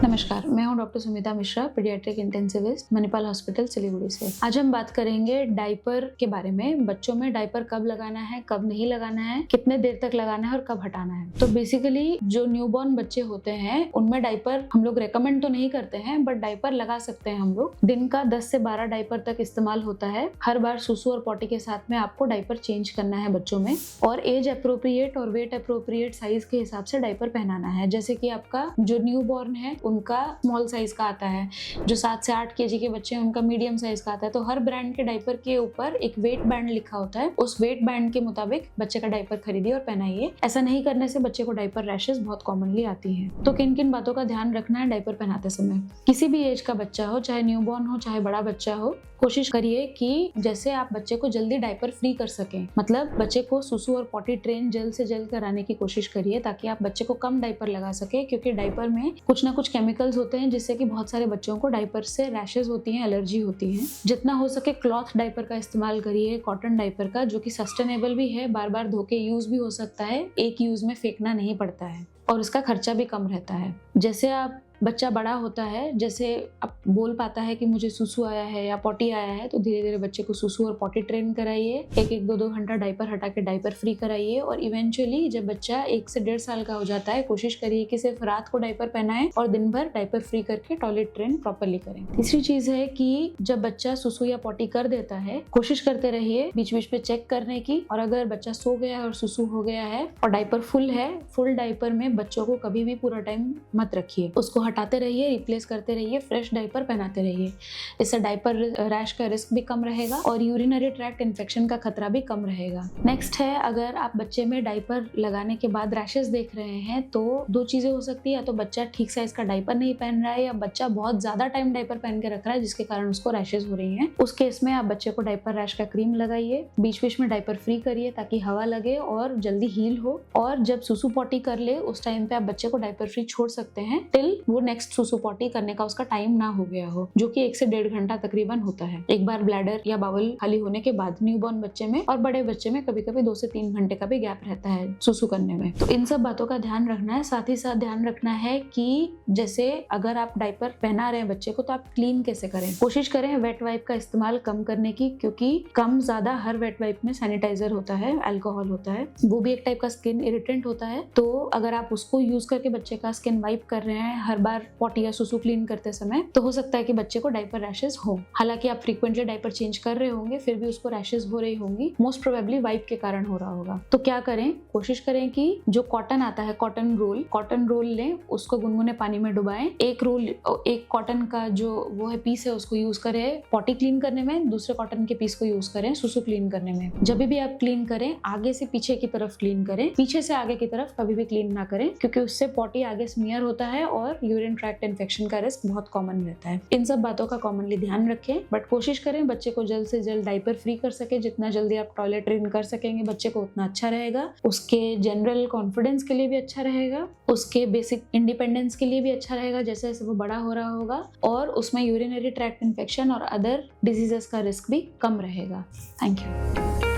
नमस्कार, मैं हूं doctor Sumita Mishra, paediatric intensivist, Manipal hospital Siliguri से। आज हम बात करेंगे डायपर के बारे में। बच्चों में डायपर कब लगाना है, कब नहीं लगाना है, कितने देर तक लगाना है और कब हटाना है। तो बेसिकली जो न्यूबॉर्न बच्चे होते हैं उनमें डायपर हम लोग रेकमेंड तो नहीं करते हैं, बट डायपर लगा सकते हैं हम लोग। दिन का 10 से 12 डायपर तक इस्तेमाल होता है। हर बार सुसु और पॉटी के साथ में आपको डायपर चेंज करना है बच्चों में, और एज अप्रोप्रिएट और वेट अप्रोप्रिएट साइज के हिसाब से डायपर पहनाना है। जैसे कि आपका जो न्यूबॉर्न है उनका स्मॉल साइज का आता है, जो 7 से 8 केजी के बच्चे हैं उनका मीडियम साइज का आता है। तो हर ब्रांड के डायपर के ऊपर एक वेट बैंड लिखा होता है, उस वेट बैंड के मुताबिक बच्चे का डायपर खरीदिए और पहनाइए। ऐसा नहीं करने से बच्चे को डायपर रैशेस बहुत कॉमनली आती हैं। तो किन किन बातों का ध्यान रखना है डायपर पहनाते समय। किसी भी एज का बच्चा हो, चाहे न्यूबॉर्न हो चाहे बड़ा बच्चा हो, कोशिश करिए कि जैसे आप बच्चे को जल्दी डायपर फ्री कर सकें, मतलब बच्चे को सुसु और पॉटी ट्रेन जल्द से जल्द कराने की कोशिश करिए ताकि आप बच्चे को कम डायपर लगा सके, क्योंकि डायपर में कुछ ना कुछ केमिकल्स होते हैं जिससे कि बहुत सारे बच्चों को डायपर से रैशेस होती हैं, एलर्जी होती है। जितना हो सके क्लॉथ डायपर का इस्तेमाल करिए, कॉटन डायपर का, जो कि सस्टेनेबल भी है, बार बार धो के यूज भी हो सकता है, एक यूज में फेंकना नहीं पड़ता है और इसका खर्चा भी कम रहता है। जैसे आप बच्चा बड़ा होता है, जैसे अब बोल पाता है कि मुझे सुसु आया है या पॉटी आया है, तो धीरे धीरे बच्चे को सुसु और पॉटी ट्रेन कराइए। एक 2 घंटा डायपर हटा के डायपर फ्री कराइए, और इवेंचुअली जब बच्चा 1 से 1.5 साल का हो जाता है, कोशिश करिए कि सिर्फ रात को डायपर पहनाएं और दिन भर डायपर फ्री करके टॉयलेट ट्रेन प्रॉपरली करें। तीसरी चीज है कि जब बच्चा सुसु या पॉटी कर देता है, कोशिश करते रहिए बीच बीच में चेक करने की, और अगर बच्चा सो गया है और सुसु हो गया है और डायपर फुल है, फुल डायपर में बच्चों को कभी भी पूरा टाइम मत रखिए, उसको हटाते रहिए, रिप्लेस करते रहिए, फ्रेश डायपर पहनाते रहिए। इससे डायपर रैश का रिस्क भी कम रहेगा और यूरिनरी ट्रैक्ट इन्फेक्शन का खतरा भी कम रहेगा। नेक्स्ट है, अगर आप बच्चे में डायपर लगाने के बाद रैशेस देख रहे हैं तो 2 चीजें हो सकती है, या तो बच्चा ठीक साइज का डायपर नहीं पहन रहा है, या बच्चा बहुत ज्यादा टाइम डायपर पहन के रख रहा है जिसके कारण उसको रैशेस हो रही हैं। उस केस में आप बच्चे को डायपर रैश का क्रीम लगाइए, बीच बीच में डायपर फ्री करिए ताकि हवा लगे और जल्दी हील हो, और जब सुसु पॉटी कर ले उस टाइम पे आप बच्चे को डायपर फ्री छोड़ सकते हैं टिल वो नेक्स्ट सुसु पॉटी करने का उसका टाइम ना हो गया हो, जो कि 1 से 1.5 घंटा तकरीबन होता है। एक बार ब्लैडर या बाउल खाली होने के बाद न्यूबॉर्न बच्चे में और बड़े बच्चे में कभी कभी 2 से 3 घंटे का भी गैप रहता है सुसु करने में। तो इन सब बातों का ध्यान रखना है। साथ ही साथ ध्यान रखना है कि जैसे अगर आप डायपर पहना रहे हैं बच्चे को, तो आप क्लीन कैसे करें। कोशिश करें वेट वाइप का इस्तेमाल कम करने की, क्योंकि कम ज्यादा हर वेट वाइप में सैनिटाइजर होता है, अल्कोहल होता है, वो भी एक टाइप का स्किन इरिटेंट होता है। तो अगर आप उसको यूज करके बच्चे का स्किन वाइप कर रहे हैं हर बार पॉटी या सुसु क्लीन करते समय, तो हो सकता है कि बच्चे को डायपर रैशेस हो। हालांकि आप फ्रीक्वेंटली डायपर चेंज कर रहे होंगे, फिर भी उसको रैशेस हो रही होंगी, मोस्ट प्रोबेबली वाइप के कारण हो रहा होगा। तो क्या करें, कोशिश करें कि जो कॉटन आता है, कॉटन रोल लें, उसको गुनगुने पानी में डुबाएं। एक कॉटन का जो वो है पीस है उसको यूज करें पॉटी क्लीन करने में, दूसरे कॉटन के पीस को यूज करें सुसु क्लीन करने में। जब भी आप क्लीन करें आगे से पीछे की तरफ क्लीन करें, पीछे से आगे की तरफ कभी भी क्लीन ना करें, क्योंकि उससे पॉटी आगे स्मीयर होता है और यूरिन ट्रैक्ट इन्फेक्शन का रिस्क बहुत कॉमन रहता है। इन सब बातों का कॉमनली ध्यान रखें, बट कोशिश करें बच्चे को जल्द से जल्द डायपर फ्री कर सके। जितना जल्दी आप टॉयलेट ट्रेन कर सकेंगे बच्चे को उतना अच्छा रहेगा, उसके जनरल कॉन्फिडेंस के लिए भी अच्छा रहेगा, उसके बेसिक इंडिपेंडेंस के लिए भी अच्छा रहेगा जैसे जैसे वो बड़ा हो रहा होगा, और उसमें यूरिनरी ट्रैक्ट इन्फेक्शन और अदर डिजीजेस का रिस्क भी कम रहेगा। Thank you.